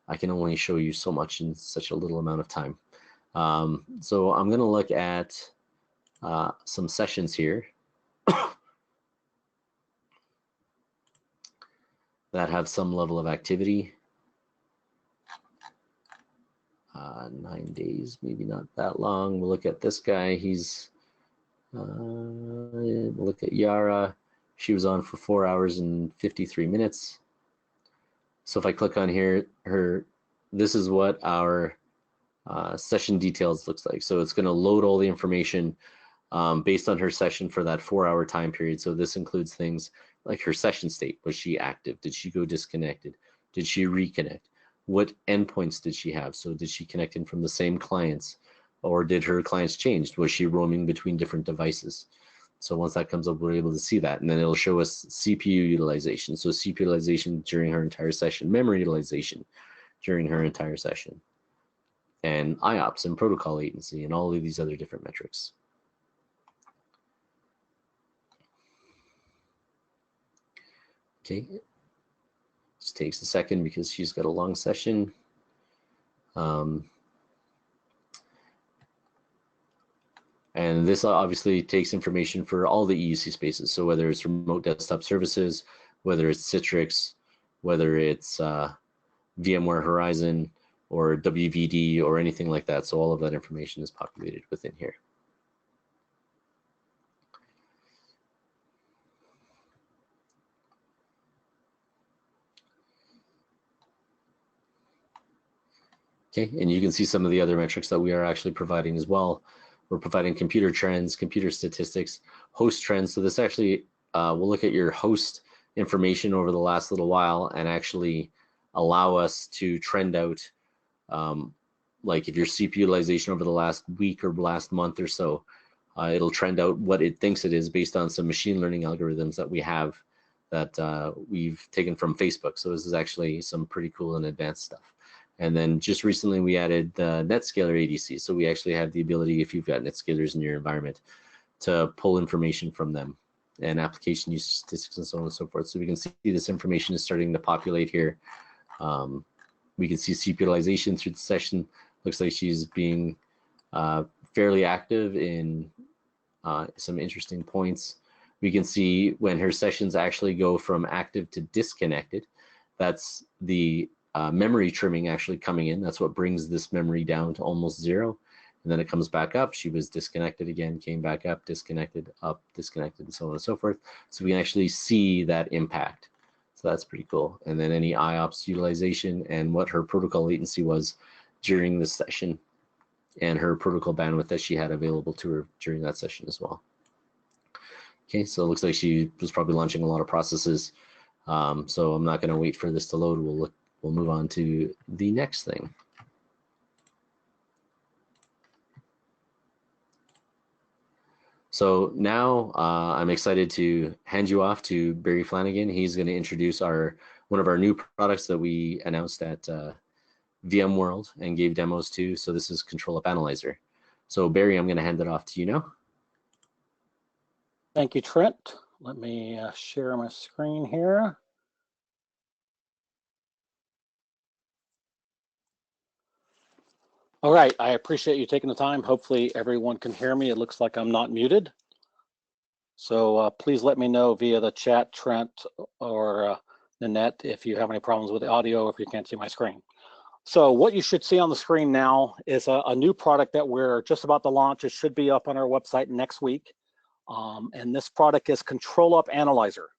I can only show you so much in such a little amount of time. So I'm going to look at some sessions here that have some level of activity. 9 days, maybe not that long. We'll look at this guy. We'll look at Yara. She was on for 4 hours and 53 minutes. So if I click on here, this is what our session details looks like. So it's going to load all the information based on her session for that 4-hour time period. So this includes things like her session state. Was she active? Did she go disconnected? Did she reconnect? What endpoints did she have? So did she connect in from the same clients, or did her clients change? Was she roaming between different devices? So once that comes up, we're able to see that, and then it'll show us CPU utilization. So CPU utilization during her entire session, memory utilization during her entire session, and IOPS and protocol latency and all of these other different metrics. Okay, just takes a second because she's got a long session. And this obviously takes information for all the EUC spaces. So whether it's remote desktop services, whether it's Citrix, whether it's VMware Horizon or WVD or anything like that. So all of that information is populated within here. Okay, and you can see some of the other metrics that we are actually providing as well. We're providing computer trends, computer statistics, host trends. So this actually will look at your host information over the last little while and actually allow us to trend out like if your CPU utilization over the last week or last month or so, it'll trend out what it thinks it is based on some machine learning algorithms that we have that we've taken from Facebook. So this is actually some pretty cool and advanced stuff. And then just recently we added the NetScaler ADC. So we actually have the ability, if you've got NetScalers in your environment, to pull information from them and application use statistics and so on and so forth. So we can see this information is starting to populate here. We can see CPU utilization through the session. Looks like she's being fairly active in some interesting points. We can see when her sessions actually go from active to disconnected. That's the memory trimming actually coming in. That's what brings this memory down to almost 0. And then it comes back up. She was disconnected again, came back up, disconnected, and so on and so forth. So we can actually see that impact. So that's pretty cool. And then any IOPS utilization and what her protocol latency was during the session and her protocol bandwidth that she had available to her during that session as well. Okay, so it looks like she was probably launching a lot of processes. So I'm not going to wait for this to load. We'll move on to the next thing. So now I'm excited to hand you off to Barry Flanagan. He's going to introduce one of our new products that we announced at VMworld and gave demos to. So this is ControlUp Analyzer. So Barry, I'm going to hand it off to you now. Thank you, Trent. Let me share my screen here. All right, I appreciate you taking the time. Hopefully everyone can hear me. It looks like I'm not muted. So please let me know via the chat, Trent or Nanette, if you have any problems with the audio, if you can't see my screen. So what you should see on the screen now is a new product that we're just about to launch. It should be up on our website next week. And this product is ControlUp Analyzer.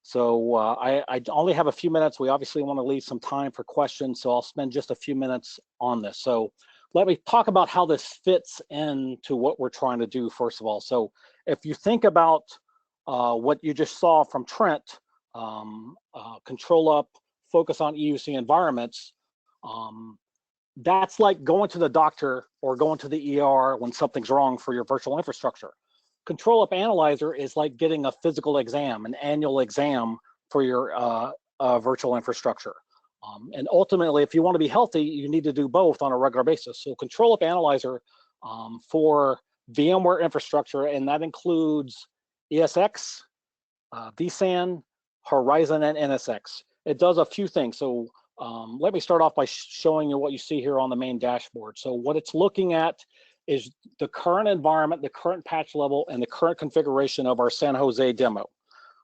So I only have a few minutes. We obviously want to leave some time for questions, so I'll spend just a few minutes on this. So let me talk about how this fits into what we're trying to do, first of all. So if you think about what you just saw from Trent, ControlUp, focus on EUC environments, that's like going to the doctor or going to the ER when something's wrong for your virtual infrastructure. ControlUp Analyzer is like getting a physical exam, an annual exam for your virtual infrastructure. And ultimately, if you want to be healthy, you need to do both on a regular basis. So ControlUp Analyzer for VMware infrastructure, and that includes ESX, vSAN, Horizon, and NSX. It does a few things. So let me start off by showing you what you see here on the main dashboard. So what it's looking at is the current environment, the current patch level, and the current configuration of our San Jose demo.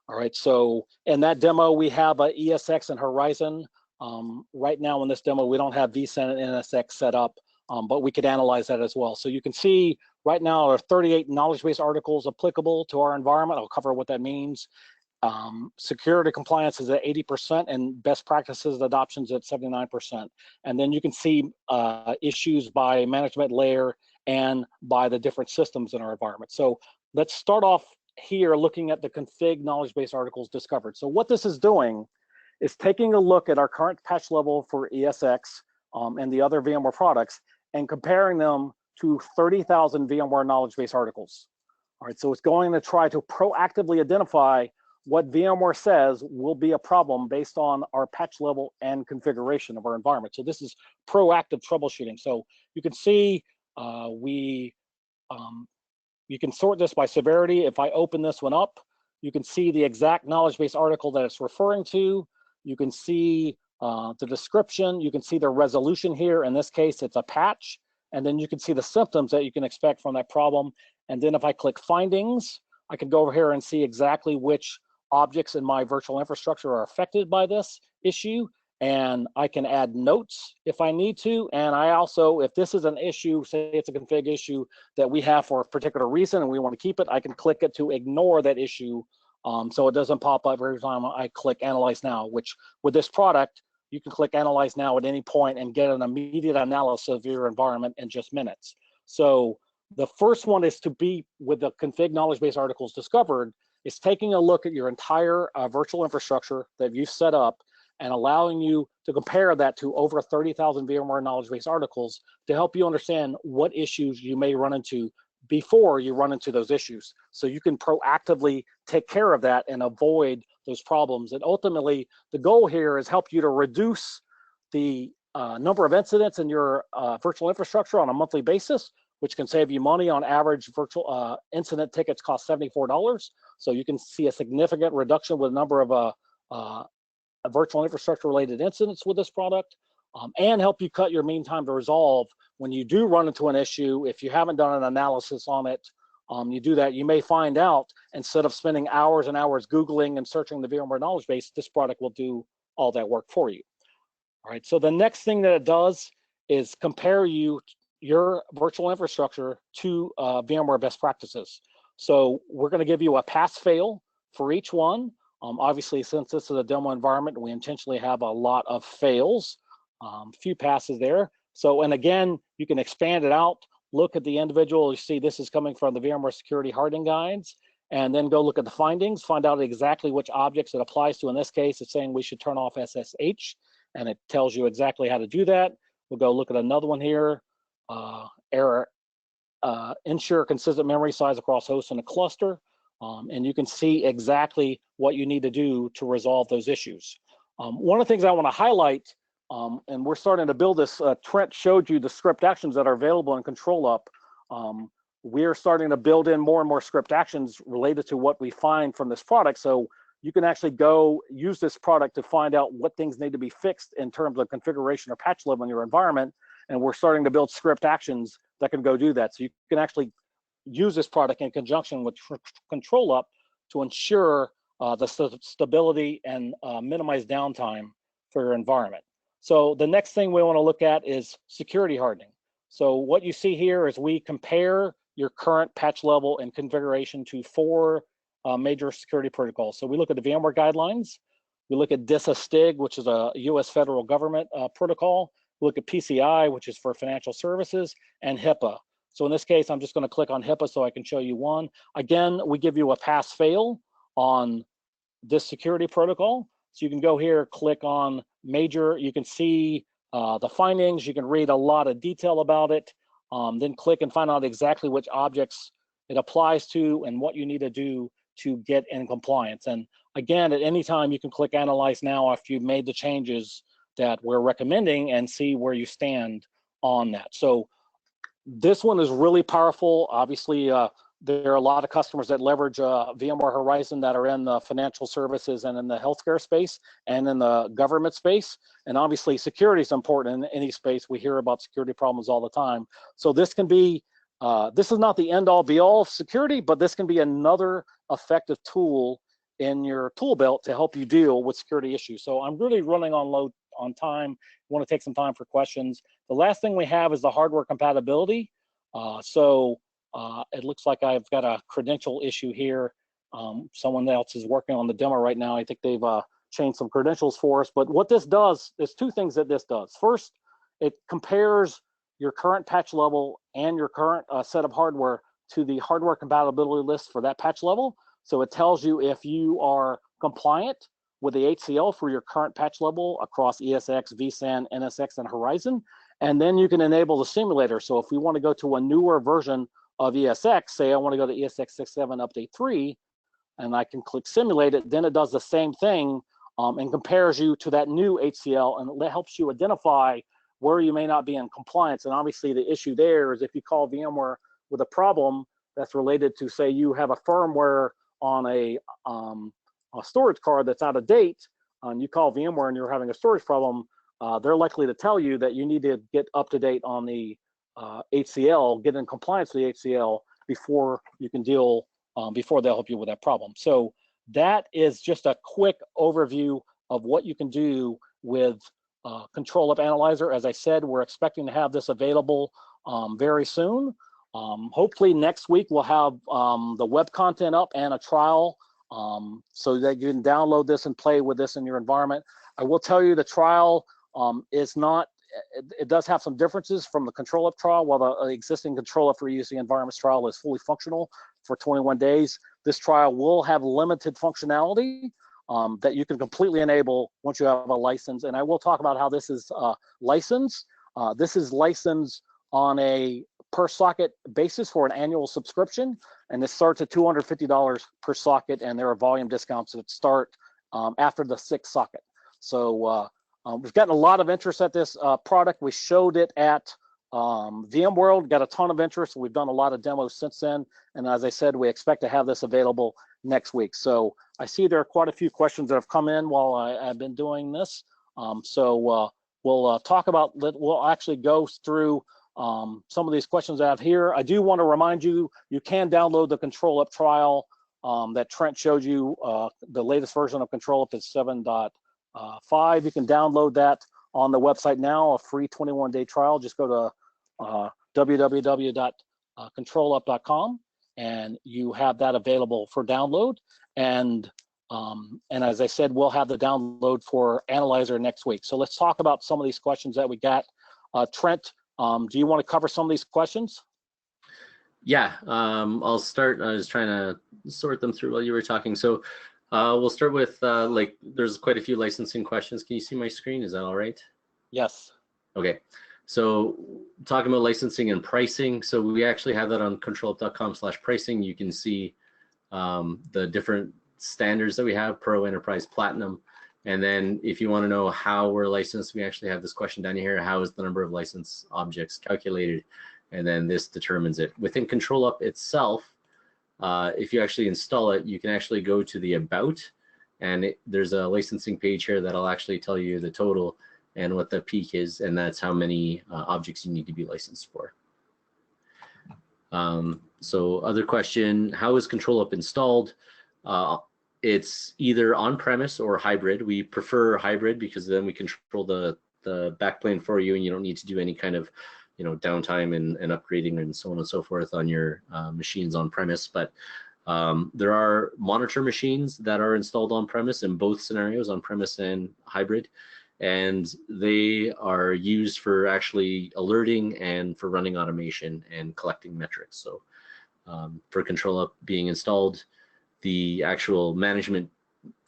All right, so in that demo, we have a ESX and Horizon. Right now in this demo, we don't have vSAN and NSX set up, but we could analyze that as well. So you can see right now there are 38 knowledge base articles applicable to our environment. I'll cover what that means. Security compliance is at 80% and best practices adoptions at 79%. And then you can see issues by management layer and by the different systems in our environment. So let's start off here looking at the config knowledge base articles discovered. So what this is doing is taking a look at our current patch level for ESX and the other VMware products and comparing them to 30,000 VMware knowledge base articles. All right, so it's going to try to proactively identify what VMware says will be a problem based on our patch level and configuration of our environment. So this is proactive troubleshooting. So you can see you can sort this by severity. If I open this one up, you can see the exact knowledge base article that it's referring to. You can see the description. You can see the resolution here. In this case, it's a patch. And then you can see the symptoms that you can expect from that problem. And then if I click findings, I can go over here and see exactly which objects in my virtual infrastructure are affected by this issue. And I can add notes if I need to. And I also, if this is an issue, say it's a config issue that we have for a particular reason and we want to keep it, I can click it to ignore that issue so it doesn't pop up every time I click Analyze Now, which with this product, you can click Analyze Now at any point and get an immediate analysis of your environment in just minutes. So the first one is to be with the config knowledge base articles discovered, is taking a look at your entire virtual infrastructure that you've set up and allowing you to compare that to over 30,000 VMware knowledge base articles to help you understand what issues you may run into before you run into those issues. So you can proactively take care of that and avoid those problems. And ultimately, the goal here is help you to reduce the number of incidents in your virtual infrastructure on a monthly basis, which can save you money. On average, virtual incident tickets cost $74. So you can see a significant reduction with a number of virtual infrastructure related incidents with this product, and help you cut your mean time to resolve when you do run into an issue. If you haven't done an analysis on it, you do that, you may find out, instead of spending hours and hours Googling and searching the VMware knowledge base, this product will do all that work for you. All right, so the next thing that it does is compare your virtual infrastructure to VMware best practices. So we're going to give you a pass-fail for each one. Obviously, since this is a demo environment, we intentionally have a lot of fails, few passes there. So, and again, you can expand it out, look at the individual, you see this is coming from the VMware security hardening guides, and then go look at the findings, find out exactly which objects it applies to. In this case, it's saying we should turn off SSH, and it tells you exactly how to do that. We'll go look at another one here, ensure consistent memory size across hosts in a cluster. And you can see exactly what you need to do to resolve those issues. One of the things I want to highlight, and we're starting to build this, Trent showed you the script actions that are available in ControlUp. We're starting to build in more and more script actions related to what we find from this product. So you can actually go use this product to find out what things need to be fixed in terms of configuration or patch level in your environment. And we're starting to build script actions that can go do that. So you can actually use this product in conjunction with ControlUp to ensure the stability and minimize downtime for your environment. So the next thing we want to look at is security hardening. So what you see here is we compare your current patch level and configuration to 4 major security protocols. So we look at the VMware guidelines, we look at DISA-STIG, which is a US federal government protocol, we look at PCI, which is for financial services, and HIPAA. So in this case, I'm just going to click on HIPAA so I can show you one. Again, we give you a pass-fail on this security protocol. So you can go here, click on major, you can see the findings, you can read a lot of detail about it, then click and find out exactly which objects it applies to and what you need to do to get in compliance. And again, at any time, you can click Analyze Now after you've made the changes that we're recommending and see where you stand on that. So this one is really powerful. Obviously, there are a lot of customers that leverage VMware Horizon that are in the financial services and in the healthcare space and in the government space. And obviously, security is important in any space. We hear about security problems all the time. So this can be, this is not the end-all be-all of security, but this can be another effective tool in your tool belt to help you deal with security issues. So I'm really running on low on time. I want to take some time for questions. The last thing we have is the hardware compatibility. It looks like I've got a credential issue here. Someone else is working on the demo right now. I think they've changed some credentials for us. But what this does, there's 2 things that this does. First, it compares your current patch level and your current set of hardware to the hardware compatibility list for that patch level. So it tells you if you are compliant with the HCL for your current patch level across ESX, vSAN, NSX, and Horizon. And then you can enable the simulator. So if we want to go to a newer version of ESX, say I want to go to ESX 6.7 update 3, and I can click simulate it, then it does the same thing and compares you to that new HCL, and it helps you identify where you may not be in compliance. And obviously the issue there is if you call VMware with a problem that's related to, say, you have a firmware on a storage card that's out of date, and you call VMware and you're having a storage problem, they're likely to tell you that you need to get up to date on the HCL, get in compliance with the HCL before you can deal, before they'll help you with that problem. So that is just a quick overview of what you can do with ControlUp Analyzer. As I said, we're expecting to have this available very soon. Hopefully next week we'll have the web content up and a trial so that you can download this and play with this in your environment. I will tell you the trial is not, it does have some differences from the ControlUp trial. While the existing ControlUp for using environments trial is fully functional for 21 days, this trial will have limited functionality that you can completely enable once you have a license. And I will talk about how this is licensed. This is licensed on a per socket basis for an annual subscription, and this starts at $250 per socket, and there are volume discounts that start after the 6th socket. So we've gotten a lot of interest at this product. We showed it at VMworld, got a ton of interest. We've done a lot of demos since then, and as I said, we expect to have this available next week. So I see there are quite a few questions that have come in while I've been doing this. We'll talk about, we'll actually go through some of these questions I have here. I do want to remind you, you can download the ControlUp trial that Trent showed you. The latest version of ControlUp is 7.5. You can download that on the website now, a free 21-day trial. Just go to www.controlup.com and you have that available for download. And as I said, we'll have the download for Analyzer next week. So let's talk about some of these questions that we got. Trent, do you want to cover some of these questions? Yeah, I'll start. I was trying to sort them through while you were talking. So we'll start with like, there's quite a few licensing questions. Can you see my screen? Is that all right? Yes. Okay. So talking about licensing and pricing. So we actually have that on controlup.com/pricing. You can see the different standards that we have: Pro, Enterprise, Platinum. And then if you want to know how we're licensed, we actually have this question down here: how is the number of license objects calculated? And then this determines it. Within ControlUp itself, if you actually install it, you can actually go to the About, and there's a licensing page here that'll actually tell you the total and what the peak is, and that's how many objects you need to be licensed for. So other question, how is ControlUp installed? It's either on-premise or hybrid. We prefer hybrid because then we control the backplane for you, and you don't need to do any kind of downtime and upgrading and so on and so forth on your machines on-premise. But there are monitor machines that are installed on-premise in both scenarios, on-premise and hybrid, and they are used for actually alerting and for running automation and collecting metrics. So for ControlUp being installed, the actual management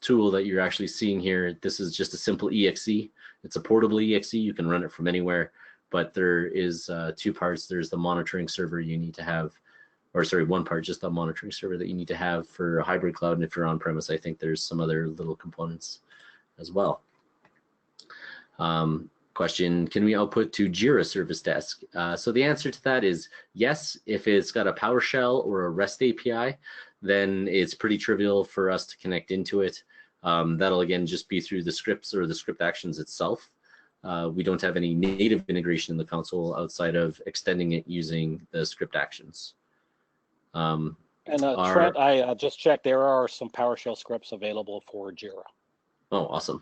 tool that you're actually seeing here, this is just a simple EXE. It's a portable EXE. You can run it from anywhere, but there is 2 parts. There's the monitoring server you need to have, or sorry, 1 part, just the monitoring server that you need to have for a hybrid cloud. And if you're on-premise, I think there's some other little components as well. Question, can we output to Jira Service Desk? So the answer to that is yes. If it's got a PowerShell or a REST API, then it's pretty trivial for us to connect into it. That'll again just be through the scripts or the script actions itself. We don't have any native integration in the console outside of extending it using the script actions. And Trent, I just checked, there are some PowerShell scripts available for Jira. Oh, awesome.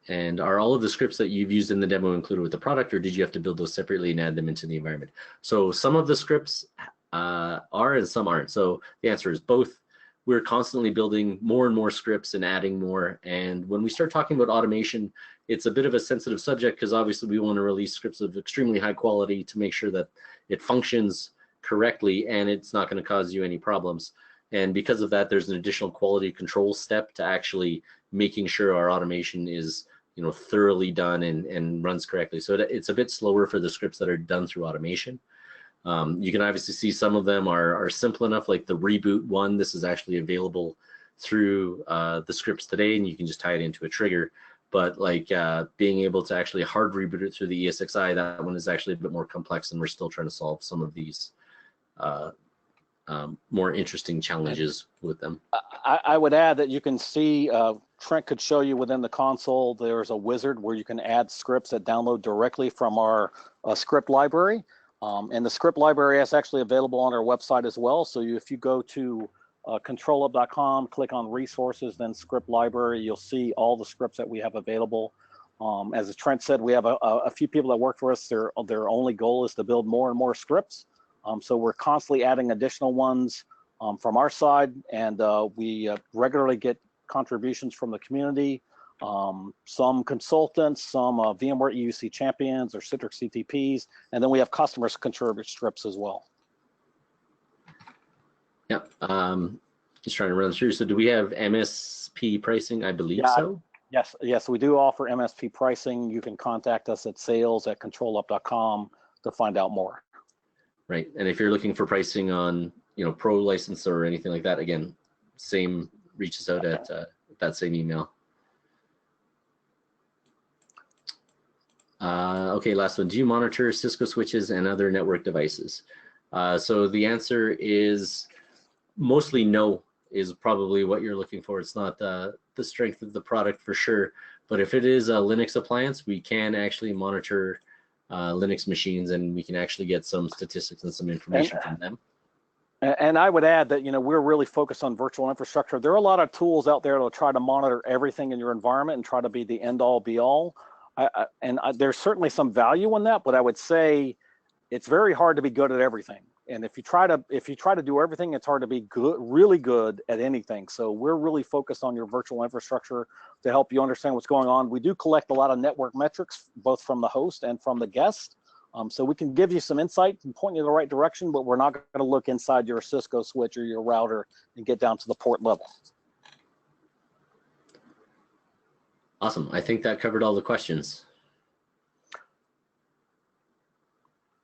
And are all of the scripts that you've used in the demo included with the product, or did you have to build those separately and add them into the environment? So some of the scripts are and some aren't. So the answer is both. We're constantly building more and more scripts and adding more. And when we start talking about automation, it's a bit of a sensitive subject because obviously we want to release scripts of extremely high quality to make sure that it functions correctly and it's not going to cause you any problems. And because of that, there's an additional quality control step to actually making sure our automation is thoroughly done and runs correctly. So it's a bit slower for the scripts that are done through automation. You can obviously see some of them are simple enough, like the reboot one. This is actually available through the scripts today, and you can just tie it into a trigger. But like being able to actually hard reboot it through the ESXi, that one is actually a bit more complex, and we're still trying to solve some of these more interesting challenges with them. I would add that you can see, Trent could show you within the console, there's a wizard where you can add scripts that download directly from our script library. And the script library is actually available on our website as well. So if you go to controlup.com, click on resources, then script library, you'll see all the scripts that we have available. As Trent said, we have a few people that work for us. Their only goal is to build more and more scripts. So we're constantly adding additional ones from our side, and we regularly get contributions from the community some consultants, some VMware EUC champions or Citrix CTPs, and then we have customers contribute strips as well. Yeah, just trying to run through. So do we have MSP pricing? I believe so. Yes, we do offer MSP pricing. You can contact us at sales@controlup.com to find out more. Right, and if you're looking for pricing on, pro license or anything like that, again, same, reach us out at that same email. Okay, last one. Do you monitor Cisco switches and other network devices? So the answer is mostly no, is probably what you're looking for. It's not the strength of the product for sure, but if it is a Linux appliance, we can actually monitor Linux machines, and we can actually get some statistics and some information from them. And I would add that, we're really focused on virtual infrastructure. There are a lot of tools out there that will try to monitor everything in your environment and try to be the end all be all. There's certainly some value in that, but I would say it's very hard to be good at everything. And if you try to do everything, it's hard to be good, really good at anything. So we're really focused on your virtual infrastructure to help you understand what's going on. We do collect a lot of network metrics, both from the host and from the guest. So we can give you some insight and point you in the right direction, but we're not going to look inside your Cisco switch or your router and get down to the port level. Awesome. I think that covered all the questions.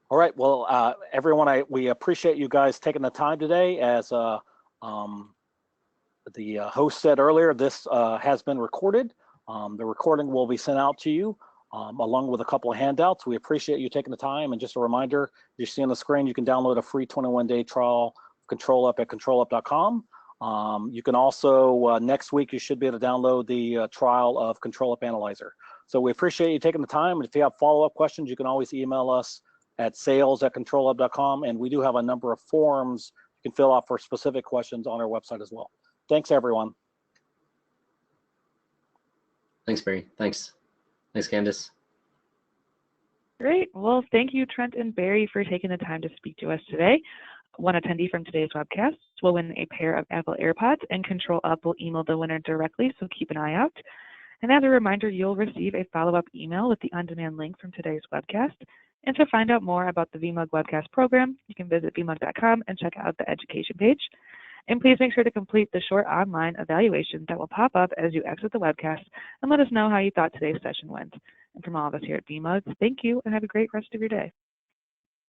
All right. Well, everyone, we appreciate you guys taking the time today. As the host said earlier, this has been recorded. The recording will be sent out to you along with a couple of handouts. We appreciate you taking the time. And just a reminder, you see on the screen, you can download a free 21-day trial of ControlUp at controlup.com. You can also, next week, you should be able to download the trial of ControlUp Analyzer. So we appreciate you taking the time. And if you have follow-up questions, you can always email us at sales@controlup.com. And we do have a number of forms you can fill out for specific questions on our website as well. Thanks, everyone. Thanks, Barry. Thanks, Candace. Great. Well, thank you, Trent and Barry, for taking the time to speak to us today. One attendee from today's webcast will win a pair of Apple AirPods, and ControlUp will email the winner directly, so keep an eye out. And as a reminder, you'll receive a follow-up email with the on-demand link from today's webcast. And to find out more about the VMUG Webcast program, you can visit vmug.com and check out the education page. And please make sure to complete the short online evaluation that will pop up as you exit the webcast, and let us know how you thought today's session went. And from all of us here at VMUG, thank you and have a great rest of your day.